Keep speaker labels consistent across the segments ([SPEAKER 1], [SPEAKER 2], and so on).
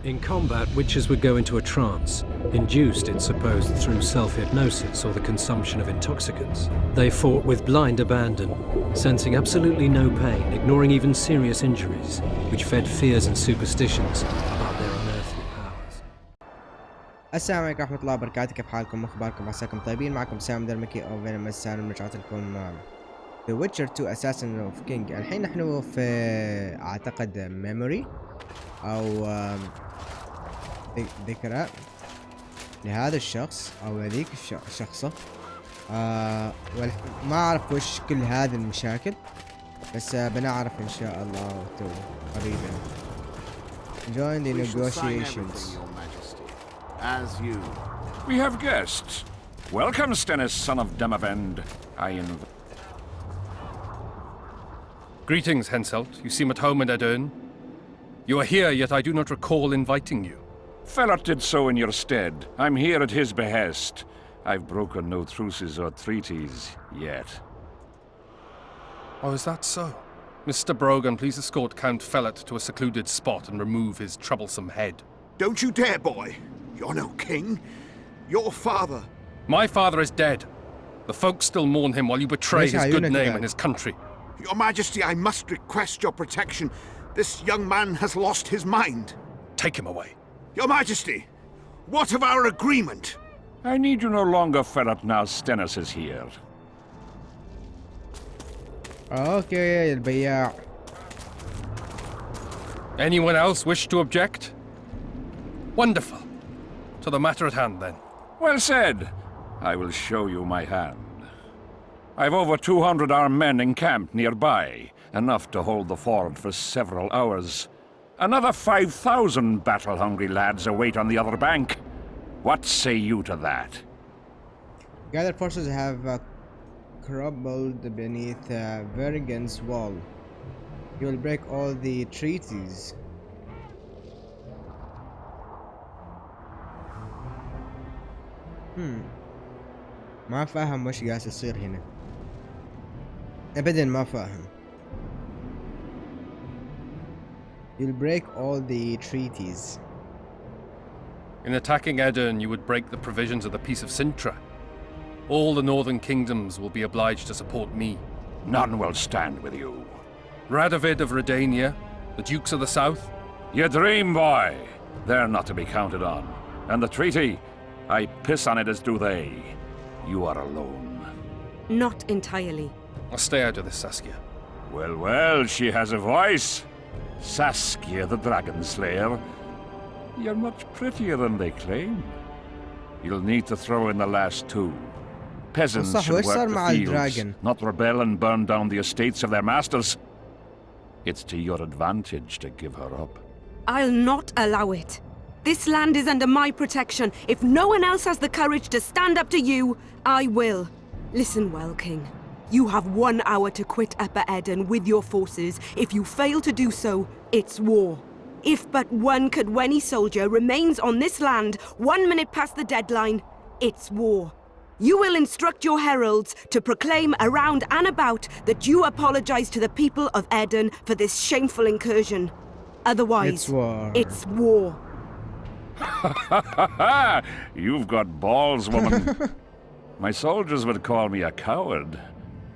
[SPEAKER 1] In combat, witches would go into a trance, induced, it's supposed, through self-hypnosis or the consumption of intoxicants. They fought with blind abandon, sensing absolutely no pain, ignoring even serious injuries, which fed fears and superstitions about their unearthly powers.
[SPEAKER 2] السلام عليكم ورحمة الله وبركاته، كيف حالكم؟ أخباركم؟ عساكم طيبين. معكم سام درمكي أو فيلم السالم. رجعت لكم The Witcher 2 Assassin of King. الحين نحن في أعتقد memory أو ذكرى لهذا الشخص أو هذيك الشخصة. ما أعرف وش كل هذه المشاكل، بس بنعرف إن شاء الله قريبا. Join the negotiations.
[SPEAKER 3] As you. We have guests. Welcome, Stennis, son of Demavend.
[SPEAKER 4] Greetings, Hensel. You seem at home in Edern. You are here, yet I do not recall inviting you.
[SPEAKER 3] Fellow did so in your stead. I'm here at his behest. I've broken no truces or treaties yet.
[SPEAKER 4] Oh, is that so? Mr. Brogan, please escort Count Fellet to a secluded spot and remove his troublesome head.
[SPEAKER 5] Don't you dare, boy. You're no king. Your father.
[SPEAKER 4] My father is dead. The folk still mourn him while you betray his good name and his country.
[SPEAKER 5] Your Majesty, I must request your protection. This young man has lost his mind.
[SPEAKER 4] Take him away.
[SPEAKER 5] Your Majesty, what of our agreement?
[SPEAKER 3] I need you no longer, Ferret, now Stennis is here.
[SPEAKER 2] Okay, البياع.
[SPEAKER 4] Anyone else wish to object? Wonderful. To the matter at hand, then.
[SPEAKER 3] Well said. I will show you my hand. I've over 200 armed men encamped nearby, enough to hold the ford for several hours. Another 5,000 battle-hungry lads await on the other bank. What say you to that?
[SPEAKER 2] Gathered forces have crumbled beneath Vergen's wall. You will break all the treaties. ما فاهم وش قاعد يصير هنا. أبداً ما فاهم. You'll break all the treaties.
[SPEAKER 4] In attacking Edern, you would break the provisions of the Peace of Sintra. All the northern kingdoms will be obliged to support me.
[SPEAKER 3] None will stand with you.
[SPEAKER 4] Radovid of Redania, the dukes of the south.
[SPEAKER 3] You dream, boy. They're not to be counted on. And the treaty, I piss on it as do they. You are alone.
[SPEAKER 6] Not entirely.
[SPEAKER 4] I'll stay out of this, Saskia.
[SPEAKER 3] Well, well, she has a voice. Saskia, the Dragon Slayer. You're much prettier than they claim. You'll need to throw in the last two. Peasants should work the fields, not rebel and burn down the estates of their masters. It's to your advantage to give her up.
[SPEAKER 6] I'll not allow it. This land is under my protection. If no one else has the courage to stand up to you, I will. Listen well, King. You have 1 hour to quit Upper Edern with your forces. If you fail to do so, it's war. If but one Cadweni soldier remains on this land 1 minute past the deadline, it's war. You will instruct your heralds to proclaim around and about that you apologize to the people of Edern for this shameful incursion. Otherwise,
[SPEAKER 2] it's war.
[SPEAKER 6] It's war.
[SPEAKER 3] You've got balls, woman. My soldiers would call me a coward.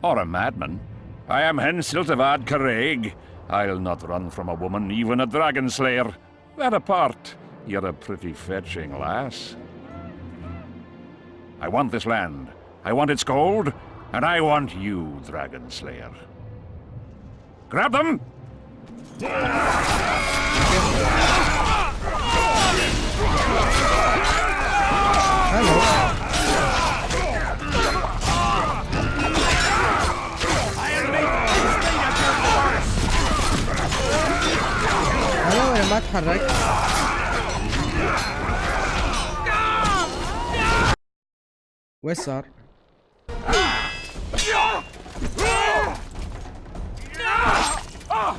[SPEAKER 3] Or a madman. I am Hensel of Ad Caraig. I'll not run from a woman, even a dragon slayer. That apart, you're a pretty fetching lass. I want this land. I want its gold. And I want you, dragon slayer. Grab them!
[SPEAKER 2] Hello. ما تحرك. وش صار؟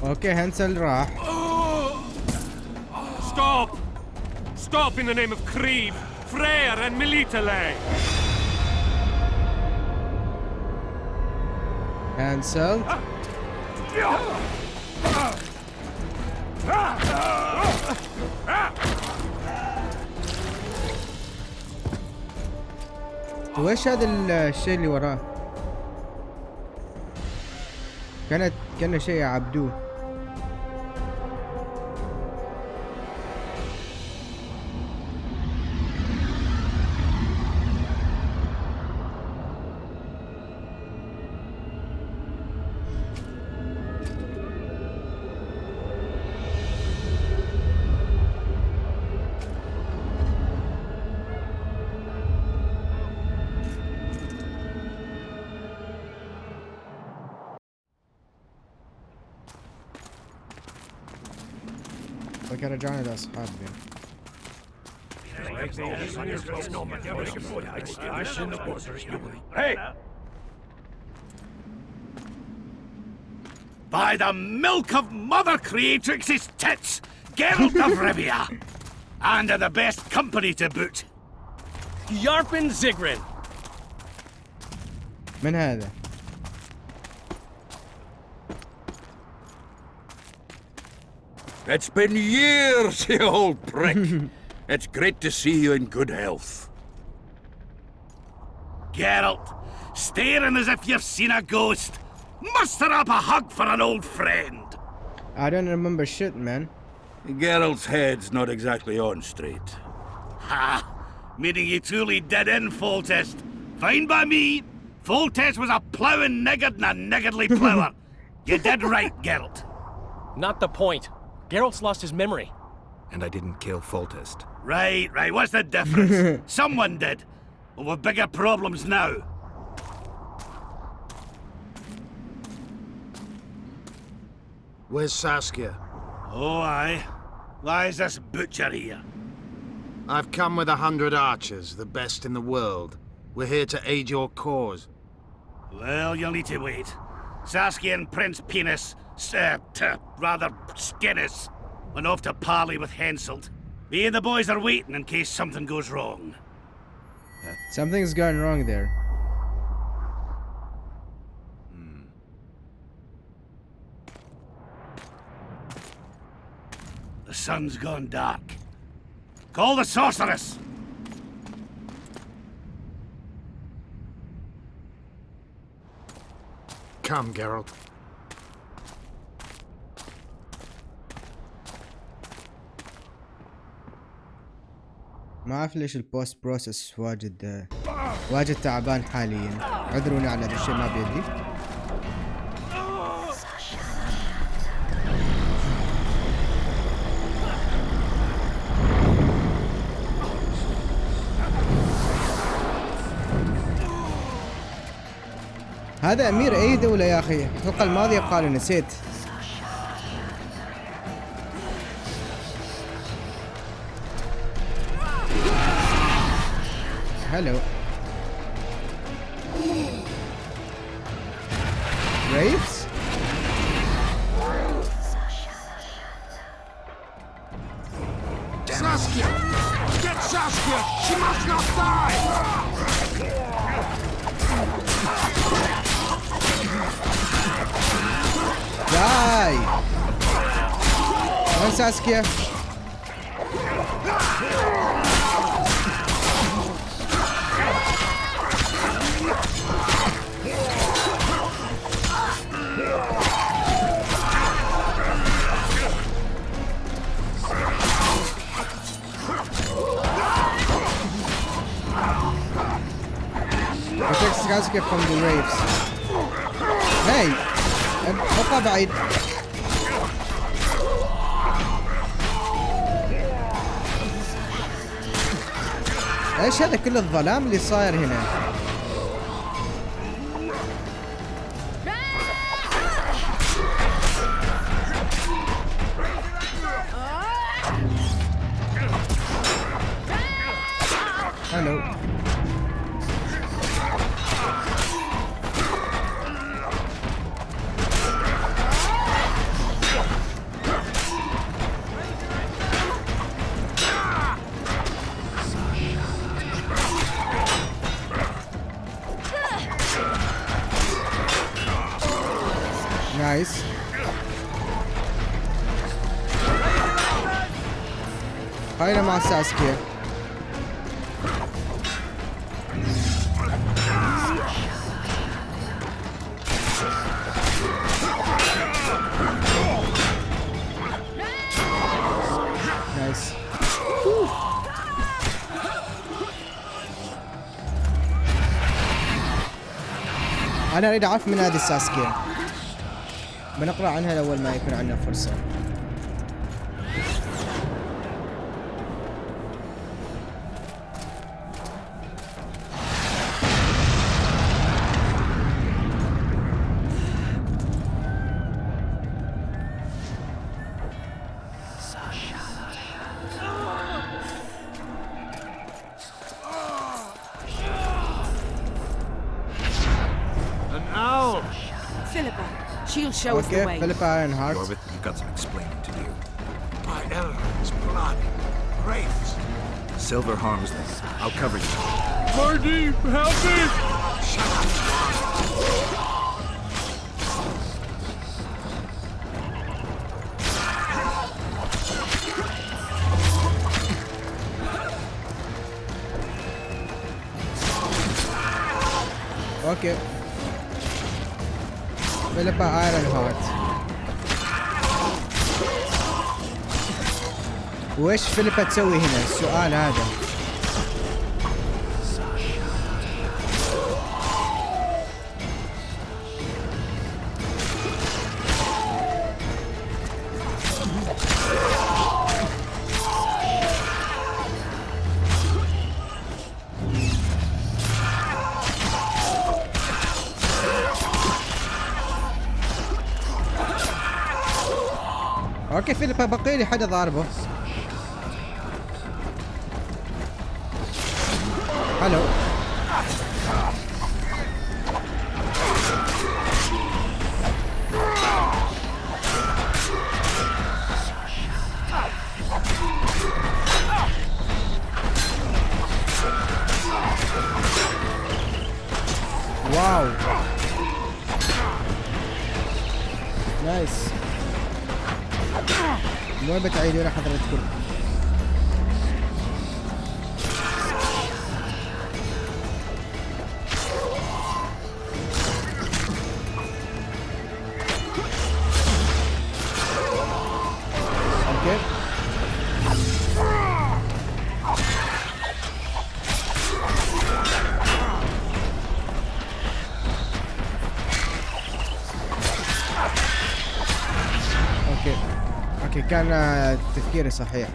[SPEAKER 2] اوكي هنسل راح.
[SPEAKER 4] Stop! Stop in the name of Krieg, Freyr and Militale!
[SPEAKER 2] هنسل. وإيش هذا الشيء اللي وراه؟ كان شيء يعبدوه. فكان رجعنا لأصحابي.
[SPEAKER 7] Hey! By the milk of Mother Creatrix's tits, Geralt of Rivia! And in the best company to boot.
[SPEAKER 8] Yarpin Zigrin!
[SPEAKER 2] من هذا؟
[SPEAKER 3] It's been years, you old prick. It's great to see you in good health.
[SPEAKER 7] Geralt, staring as if you've seen a ghost. Muster up a hug for an old friend.
[SPEAKER 2] I don't remember shit, man.
[SPEAKER 3] Geralt's head's not exactly on straight.
[SPEAKER 7] Ha! Meaning you truly did in Foltest. Fine by me. Foltest was a ploughing niggard and a niggardly plougher. You did right, Geralt.
[SPEAKER 8] Not the point. Geralt's lost his memory.
[SPEAKER 9] And I didn't kill Foltest.
[SPEAKER 7] Right. What's the difference? Someone did. Well, we've bigger problems now.
[SPEAKER 9] Where's Saskia?
[SPEAKER 7] Oh, aye. Why is this butcher here?
[SPEAKER 9] I've come with 100 archers, the best in the world. We're here to aid your cause.
[SPEAKER 7] Well, you'll need to wait. Saskia and Prince Penis, rather Skinnis, went off to parley with Hensel. Me and the boys are waiting in case something goes wrong.
[SPEAKER 2] Something's gone wrong there.
[SPEAKER 7] The sun's gone dark. Call the sorceress!
[SPEAKER 9] Come, Geralt.
[SPEAKER 2] ما أعرف ليش البوست بروسس واجد تعبان حاليا. عذروني على هذا الشيء، ما بيدي. هذا أمير أي دولة يا أخي؟ الحلقة الماضية قالوا نسيت. Hello. Graves?
[SPEAKER 5] Saskia! Get Saskia! She must not die!
[SPEAKER 2] Die! Where's Saskia? Protect Saskia from the waves. Hey! ابقى بعيد. ايش هذا كل الظلام اللي صاير هنا؟ هلو. Nice. خلينا مع ساسكيا. انا اريد اعرف من هذه ساسكيا. بنقرا عنها اول ما يكون عندنا فرصه.
[SPEAKER 6] Philippa, she'll show us the way.
[SPEAKER 2] Philippa Ironheart.
[SPEAKER 10] You've got some explaining to do. My elders, blood, wraiths. Silver harms them. I'll cover you.
[SPEAKER 3] Marty, help me!
[SPEAKER 10] Shut up.
[SPEAKER 2] اوكي. فيلبا ايرونهارت. وإيش فيلبا تسوي هنا؟ السؤال هذا. اوكي فيلبا بقي لي حدا ضاربه. هلو. واو نايس. مو بتعيدوا لي حضرتكم. اوكي اوكي اوكي كان تفكيري صحيح.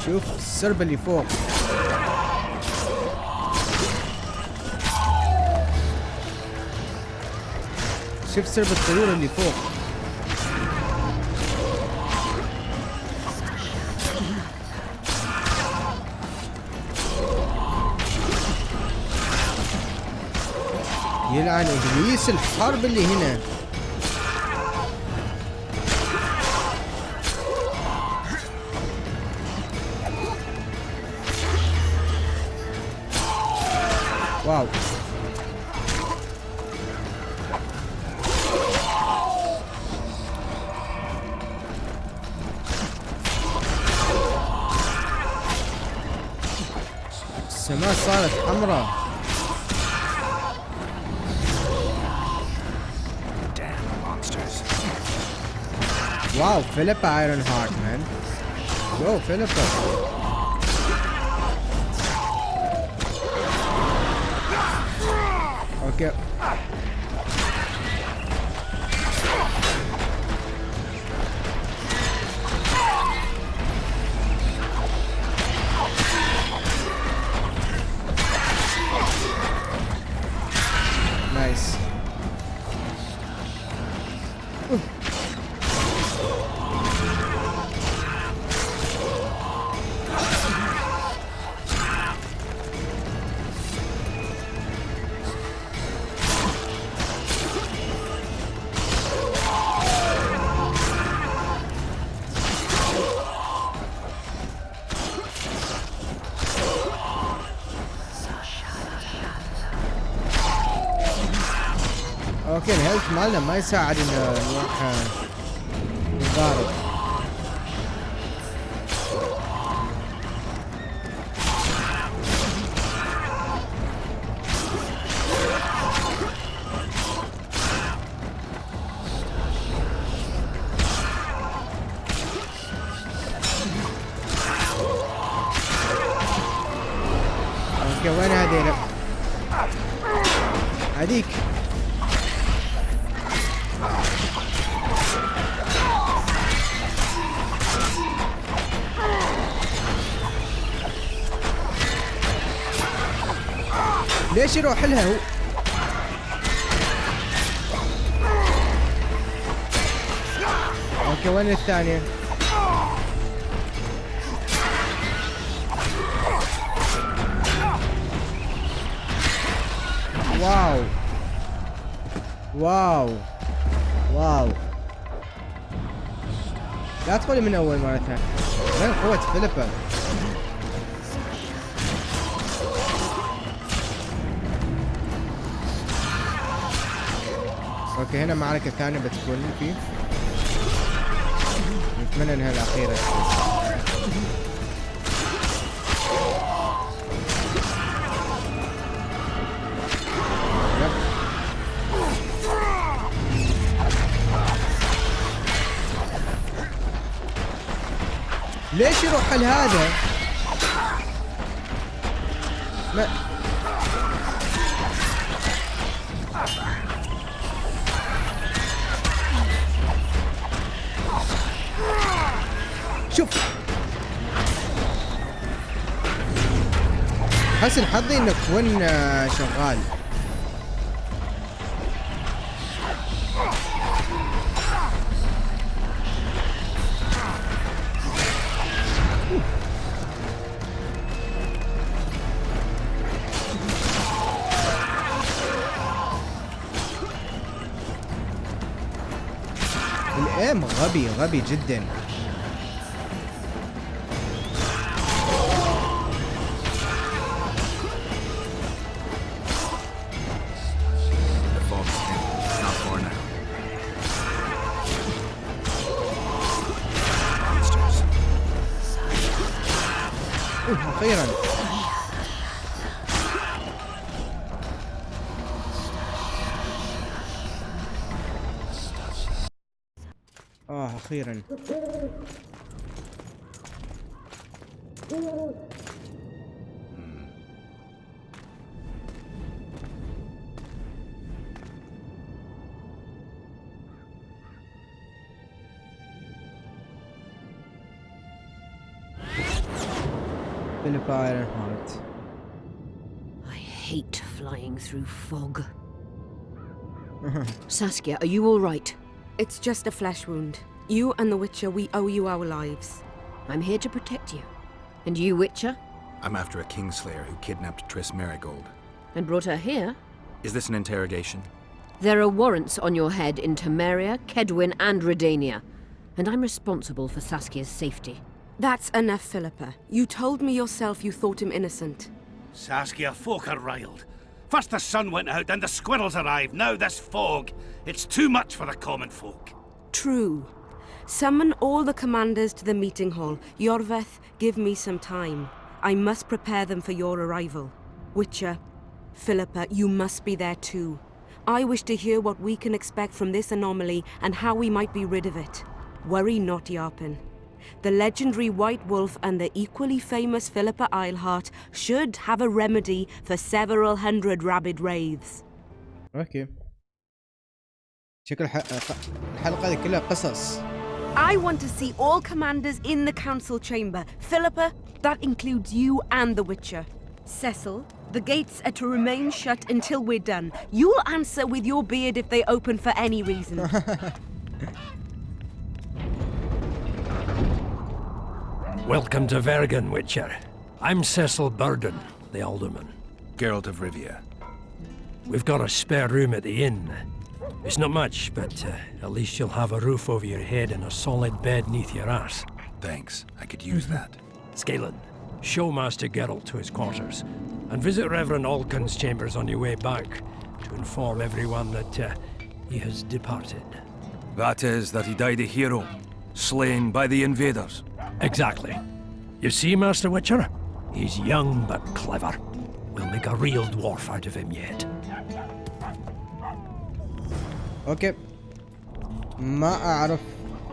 [SPEAKER 2] شوف السرب اللي فوق. شوف سرب الطيور اللي فوق. يلعن ابليس الحرب اللي هنا. واو السماء صارت حمراء. واو فيلبا ايرون هارت مان. واو فيلبا. اوكي نايس. اوكي الهيلث مالنا ما يساعد ان نروح نضارب. اوكي وين هذيلا؟ هذيك. ليش يروح لها هو؟ اوكي وين الثانية؟ واو واو واو. لا تدخلي من اول مرة ثانية. وين قوة فيلبا؟ اوكي هنا معركة ثانية بتكون فيه. نتمنى انها الاخيرة. ليش يروح لهذا؟ ما شوف حسن حظي انك وين شغال. الايم غبي جدا. أخيرا أخيرا Philippa Ironheart.
[SPEAKER 11] I hate flying through fog. Saskia, are you all right?
[SPEAKER 6] It's just a flesh wound. You and the Witcher, we owe you our lives.
[SPEAKER 11] I'm here to protect you. And you, Witcher?
[SPEAKER 10] I'm after a Kingslayer who kidnapped Triss Marigold.
[SPEAKER 11] And brought her here?
[SPEAKER 10] Is this an interrogation?
[SPEAKER 11] There are warrants on your head in Temeria, Kedwin, and Redania. And I'm responsible for Saskia's safety.
[SPEAKER 6] That's enough, Philippa. You told me yourself you thought him innocent.
[SPEAKER 7] Saskia, folk are riled. First the sun went out, then the squirrels arrived, now this fog. It's too much for the common folk.
[SPEAKER 6] True. Summon all the commanders to the meeting hall. Yorveth, give me some time. I must prepare them for your arrival. Witcher, Philippa, you must be there too. I wish to hear what we can expect from this anomaly and how we might be rid of it. Worry not, Yarpen. The legendary White Wolf and the equally famous Philippa Eilhart should have a remedy for several hundred rabid wraiths.
[SPEAKER 2] اوكي. شكل الحلقة دي كلها قصص.
[SPEAKER 6] I want to see all commanders in the council chamber. Philippa, that includes you and the Witcher. Cecil, the gates are to remain shut until we're done. You'll answer with your beard if they open for any reason.
[SPEAKER 1] Welcome to Vergen, Witcher. I'm Cecil Burden, the Alderman.
[SPEAKER 10] Geralt of Rivia.
[SPEAKER 1] We've got a spare room at the inn. It's not much, but at least you'll have a roof over your head and a solid bed neath your ass.
[SPEAKER 10] Thanks, I could use that.
[SPEAKER 1] Scalen, show Master Geralt to his quarters, and visit Reverend Alcon's chambers on your way back to inform everyone that he has departed.
[SPEAKER 10] That is, that he died a hero, slain by the invaders.
[SPEAKER 1] Exactly. You see, Master Witcher? He's young but clever. We'll make a real dwarf out of him yet.
[SPEAKER 2] اوكي. ما اعرف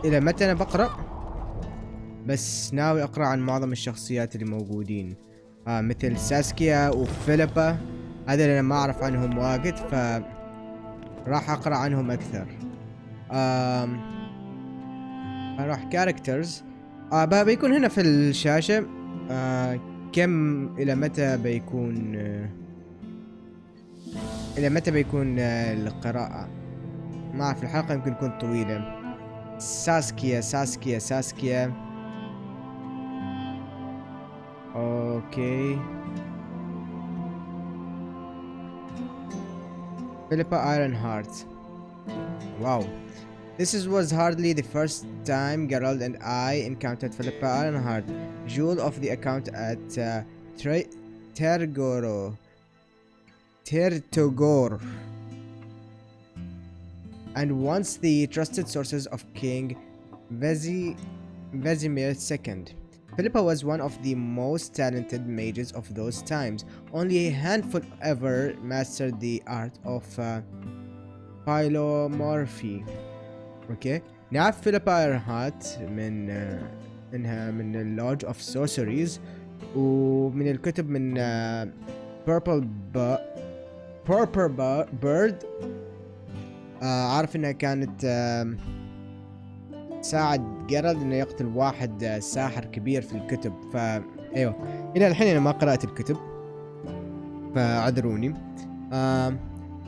[SPEAKER 2] الى متى انا بقرأ، بس ناوي اقرأ عن معظم الشخصيات اللي موجودين. مثل ساسكيا وفيلبا. هذا اللي انا ما اعرف عنهم واجد، ف راح اقرا عنهم اكثر. اروح كاركترز. بيكون هنا في الشاشة كم الى متى بيكون القراءة. ما اعرف، الحلقة يمكن تكون طويلة. ساسكيا. اوكي. Philippa Ironheart. Wow. Was hardly the first time Geralt and I encountered Philippa Ironheart, jewel of the account at Tertogor, and once the trusted sources of King Vesemir II. Philippa was one of the most talented mages of those times. Only a handful ever mastered the art of philomorphy. Okay. نعرف فيليبا ايرنهارت انها من اللودج اوف سورسريز، ومن الكتب من بيربل بيرد. عارف انها كانت ساعد جيرالد انه يقتل واحد ساحر كبير في الكتب. ايوه، الى الحين انا ما قرأت الكتب فاعذروني.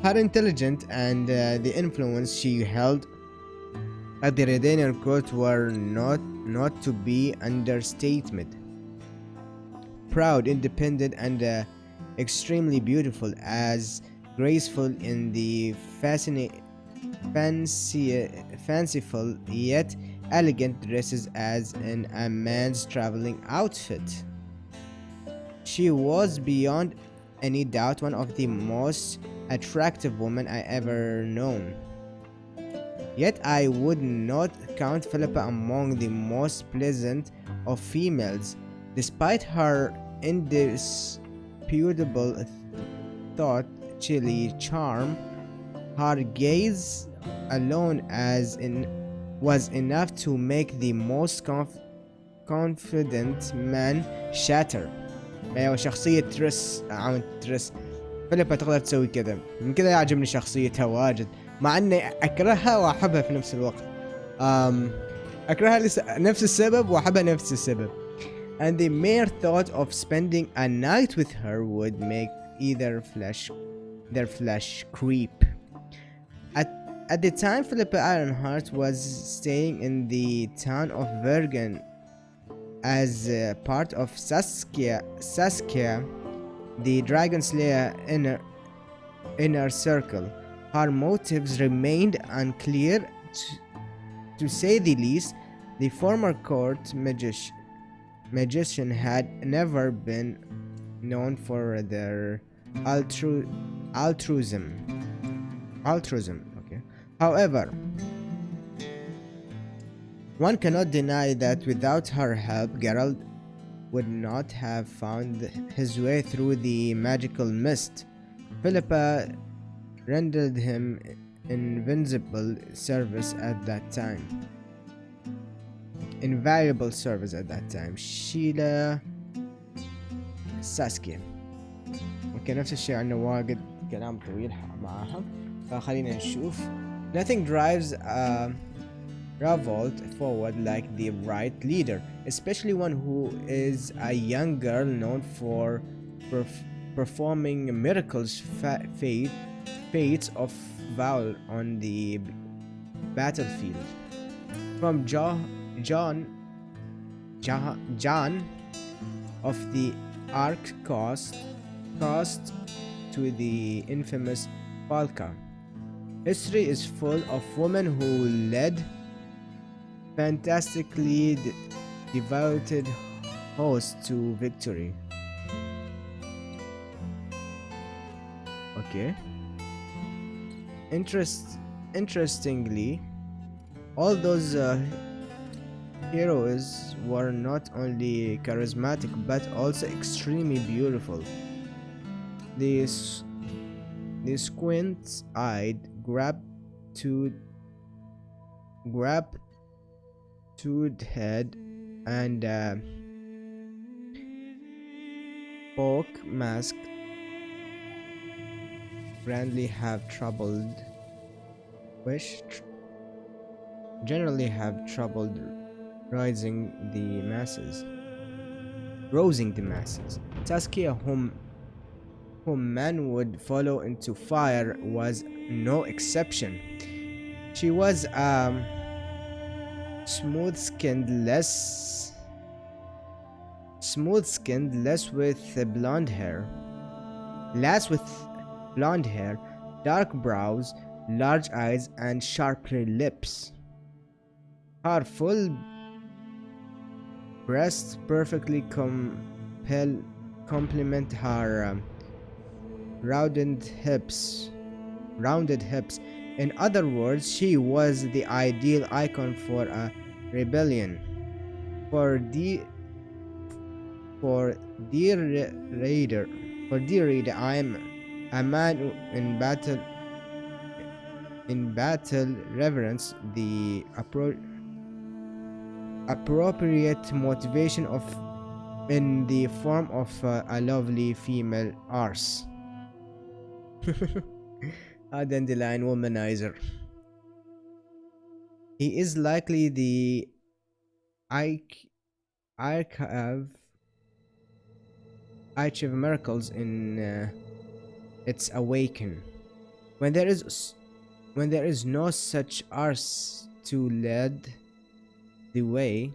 [SPEAKER 2] Her intelligence and the influence she held at the Redanian court were not to be understated. Proud, independent, and extremely beautiful, as graceful in the fanciful yet elegant dresses as in a man's traveling outfit. She was beyond any doubt one of the most attractive women I ever known. Yet I would not count Philippa among the most pleasant of females, despite her indisputable thought-chilly charm. Her gaze alone was enough to make the most confident man shatter. ايوه، شخصية تريس فيليبا تقدر تسوي كذا، من كذا يعجبني شخصيتها واجد، مع اني اكرهها واحبها في نفس الوقت. اكرهها نفس السبب واحبها نفس السبب. And the mere thought of spending a night with her would make their flesh creep. At the time Philippa Ironheart was staying in the town of Bergen as part of Saskia, the Dragon Slayer inner circle. Her motives remained unclear, to say the least. The former court magician had never been known for their altruism. Okay. However, one cannot deny that without her help, Geralt would not have found his way through the magical mist. Philippa rendered him invaluable service at that time. Sheila Saskia. اوكي، نفس الشيء، عندنا واجد كلام طويل معاها، فخلينا نشوف. Nothing drives a revolt forward like the right leader, especially one who is a young girl known for performing miracles, fates of valor on the battlefield. From John of the Ark cost to the infamous Falca. History is full of women who led fantastically devoted hosts to victory. Okay. Interestingly, all those heroes were not only charismatic but also extremely beautiful. The squint-eyed, grab-toed head and oak mask grandly have troubled generally have troubled rousing the masses. Saskia, whom men would follow into fire, was no exception. She was smooth-skinned, less with blonde hair, dark brows, large eyes, and sharp lips. Her full breasts perfectly complement her rounded hips. In other words, she was the ideal icon for a rebellion. For dear reader, I am a man who in battle reverence the appropriate motivation in the form of a lovely female arse. A dandelion womanizer. He is likely the archive of miracles in its awaken. When there is no such arse to lead the way,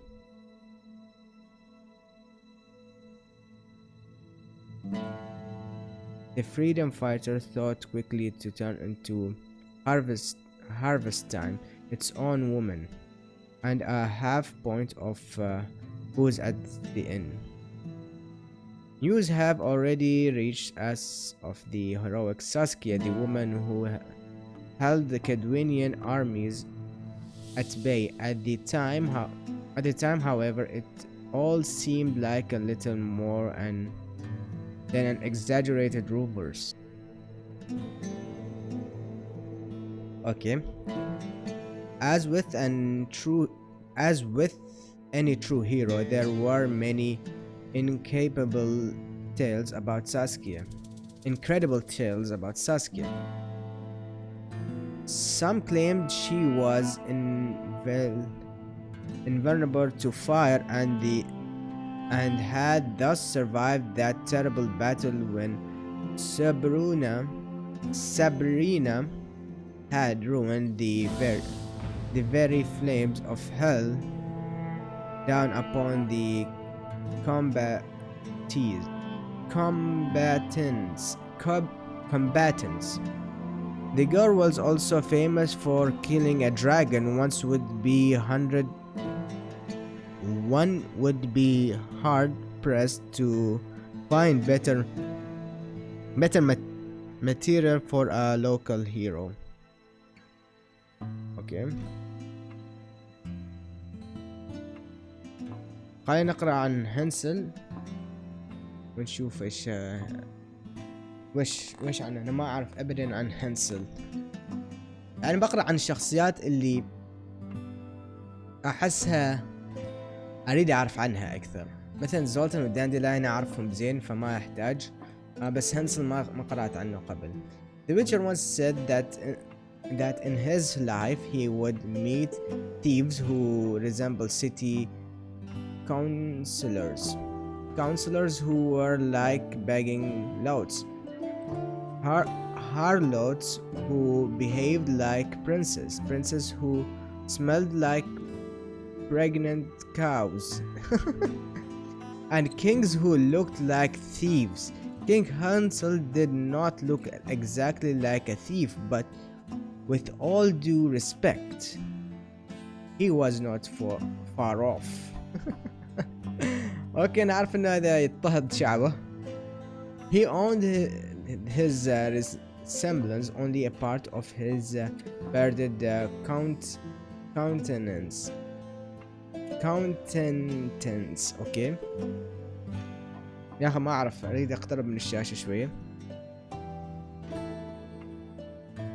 [SPEAKER 2] the freedom fighter thought quickly to turn into harvest time, its own woman, and a half point of booze at the end. News have already reached us of the heroic Saskia, the woman who held the Kedwinian armies at bay. At the time, however, it all seemed like a little more than an exaggerated rumors. Okay. As with any true hero, there were many incredible tales about Saskia. Some claimed she was invulnerable to fire and had thus survived that terrible battle when Sabrina had ruined the very flames of hell down upon the combatants. The girl was also famous for killing a dragon. One would be hard pressed to find better material for a local hero. Okay. خلينا نقرأ عن هينسل ونشوف ايش عنه. انا ما اعرف ابدا عن هينسل. يعني بقرأ عن الشخصيات اللي احسها اريد اعرف عنها اكثر. مثلا زولتن والدانديلاين اعرفهم زين فما يحتاج. بس هينسل ما قرأت عنه قبل. The Witcher once said that in his life he would meet thieves who resemble city counselors who were like begging louts, harlots who behaved like princes who smelled like pregnant cows, and kings who looked like thieves. King Hensel did not look exactly like a thief, but with all due respect, he was not far off. اوكي نعرف انه هذا يضطهد شعبه. He owned his resemblance only a part of his bearded countenance. اوكي يا اخي ما اعرف اريد اقترب من الشاشة شوية.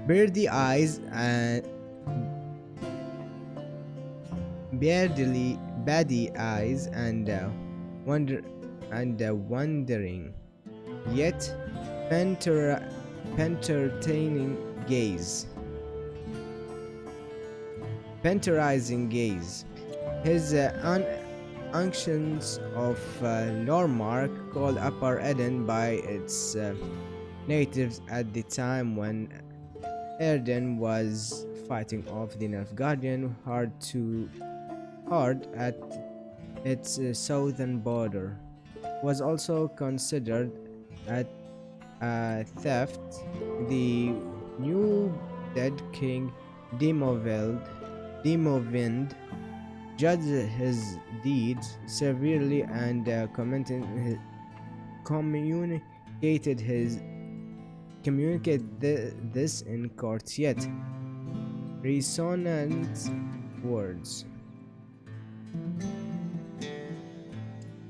[SPEAKER 2] Beardy eyes and beady eyes and wondering yet pentertaining gaze. Penterizing gaze. His unctions of Lormark, called Upper Eden by its natives at the time when Erden was fighting off the Nilfgaardian hard at its southern border, was also considered a theft. The new dead king Demovind judged his deeds severely and communicated this in court, yet resonant words.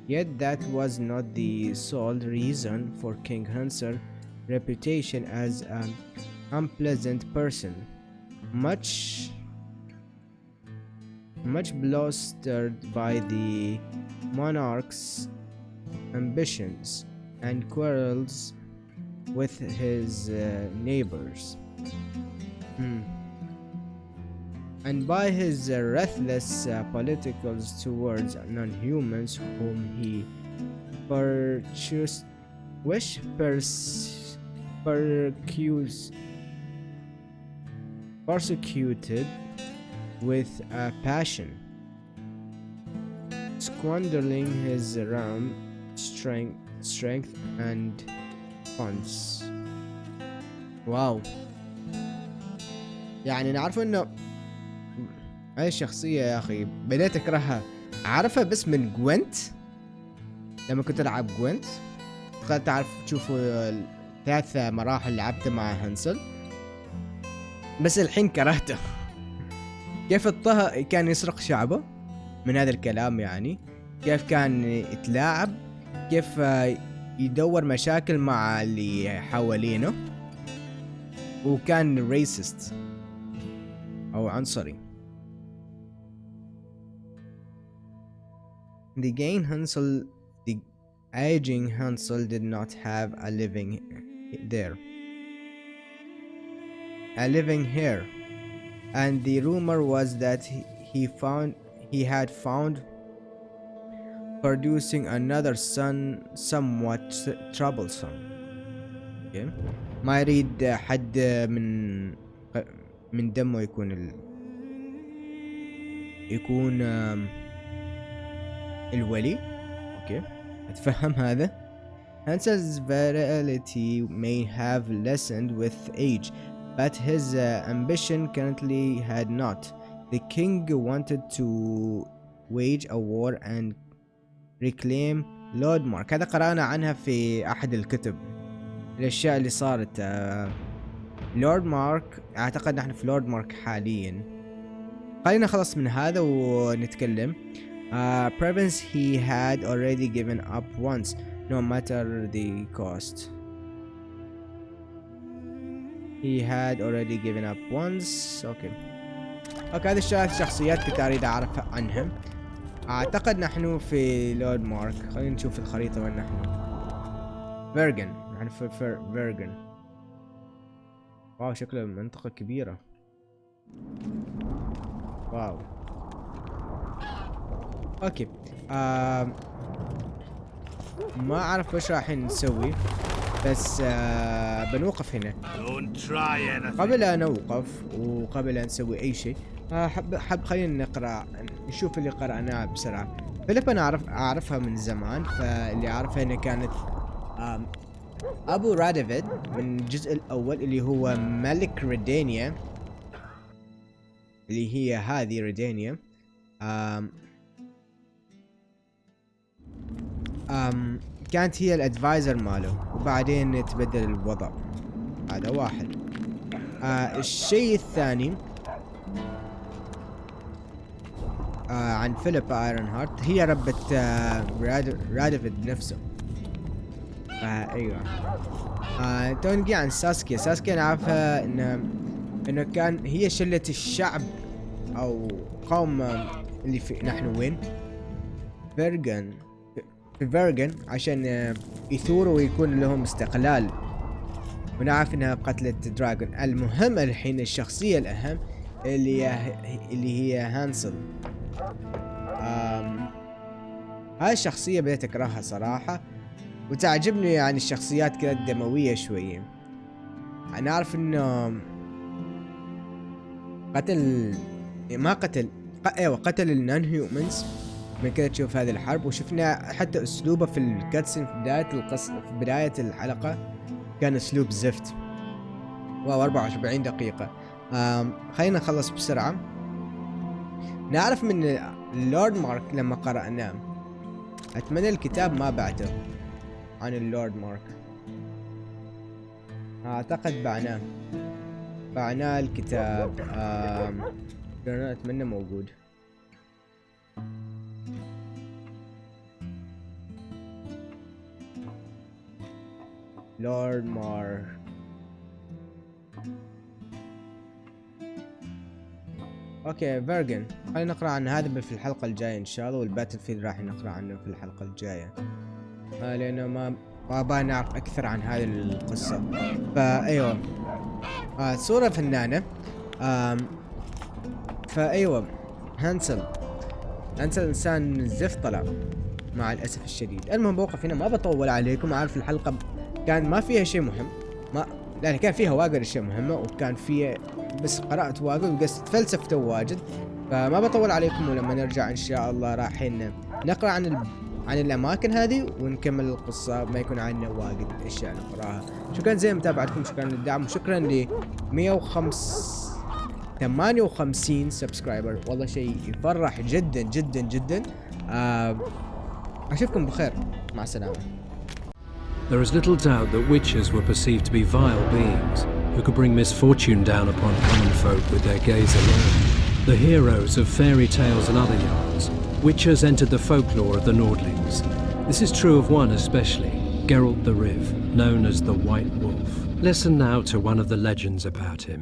[SPEAKER 2] Yet that was not the sole reason for King Heinsel's reputation as an unpleasant person. Much blustered by the monarch's ambitions and quarrels with his neighbors, and by his restless politicals towards non-humans whom he persecuted with a passion, squandering his realm, strength and funds. واو، يعني نعرف انه هاي الشخصية يا اخي بديت اكرهها. اعرفها بس من جوينت، لما كنت العب جوينت دخلت تعرف تشوفوا الثلاث مراحل لعبتها مع هينسل، بس الحين كرهته. كيف الطه كان يسرق شعبه من هذا الكلام، يعني كيف كان يتلاعب، كيف يدور مشاكل مع اللي حوالينه، وكان ريسست او عنصري. The aging Heinsel did not have a living here, and the rumor was that he had found producing another son somewhat troublesome. Okay. ما يريد حد من دمه يكون الولي. اوكي اتفهم هذا. Hansel's virility may have lessened with age, but his ambition currently had not. The king wanted to wage a war and reclaim Lordmark. هذا قرأنا عنها في أحد الكتب، الأشياء اللي صارت. لوردمارك، أعتقد نحن في لوردمارك حاليا. خلينا خلص من هذا ونتكلم. Province he had already given up once, no matter the cost. He had already given up once. اوكي هذه الشخصيات كنت اريد اعرف عنهم. اعتقد نحن في لورد مارك. خلينا نشوف الخريطة وين نحن. فيرجن، نحن في فيرجن. واو شكله منطقة كبيرة. واو اوكي. ما اعرف وش راح نسوي، بس بنوقف هنا. قبل ان نوقف وقبل ان نسوي اي شيء حب خلينا نقرا نشوف اللي قرأناه بسرعة. فيلبا انا اعرفها من زمان، فاللي اعرفها انها كانت ابو راديفيد من الجزء الاول اللي هو ملك ريدينيا، اللي هي هذه ريدينيا. كانت هي الادفايزر ماله، وبعدين تبدل الوضع. هذا واحد. الشيء الثاني عن فيلبا ايرون هارت، هي ربة راديفيد نفسه. ايوه. تونجي عن ساسكيا. ساسكيا نعرفها انه كان هي شلة الشعب او قوم اللي في نحن وين؟ في فيرجن عشان يثوروا ويكون لهم استقلال، ونعرف انها قتلت دراجون. المهم الحين الشخصية الأهم اللي هي هينسل. هاي الشخصية بديت أكرهها صراحة، وتعجبني يعني الشخصيات كذا دموية شوية. أنا أعرف إنه قتل النان هيومنز من كذا تشوف هذه الحرب، وشفنا حتى أسلوبه في الكاتسين في بداية القصة، في بداية الحلقة كان أسلوب زفت. واو 44 دقيقة. خلينا نخلص بسرعة. نعرف من اللورد مارك لما قرأناه، أتمنى الكتاب ما بعته عن اللورد مارك، أعتقد بعناه الكتاب. أتمنى موجود. لورد مارك. اوكي فيرجن، خلينا نقرا عن هذا في الحلقة الجاية ان شاء الله، والباتل فيلد راح نقرا عنه في الحلقة الجاية، لانه ما ابغى نعرف اكثر عن هذه القصة. فايوه صورة فنانة. فايوه هينسل انسان زفت طلع مع الاسف الشديد. المهم بوقف هنا، ما بطول عليكم. عارف الحلقة كان ما فيها شيء مهم، لا كان فيها واجد اشياء مهمة، وكان فيها بس قرأت واجد وقست فلسفته واجد، فما بطول عليكم. ولما نرجع ان شاء الله رايحين نقرأ عن الاماكن هذه ونكمل القصة، ما يكون عندنا واجد اشياء نقراها. شكرا زي متابعتكم، شكرا للدعم، وشكرا ل 158 سبسكرايبر، والله شيء يفرح جدا جدا جدا. اشوفكم بخير، مع السلامة.
[SPEAKER 1] There is little doubt that witches were perceived to be vile beings who could bring misfortune down upon common folk with their gaze alone. The heroes of fairy tales and other yarns, witches entered the folklore of the Nordlings. This is true of one especially, Geralt the Riv, known as the White Wolf. Listen now to one of the legends about him.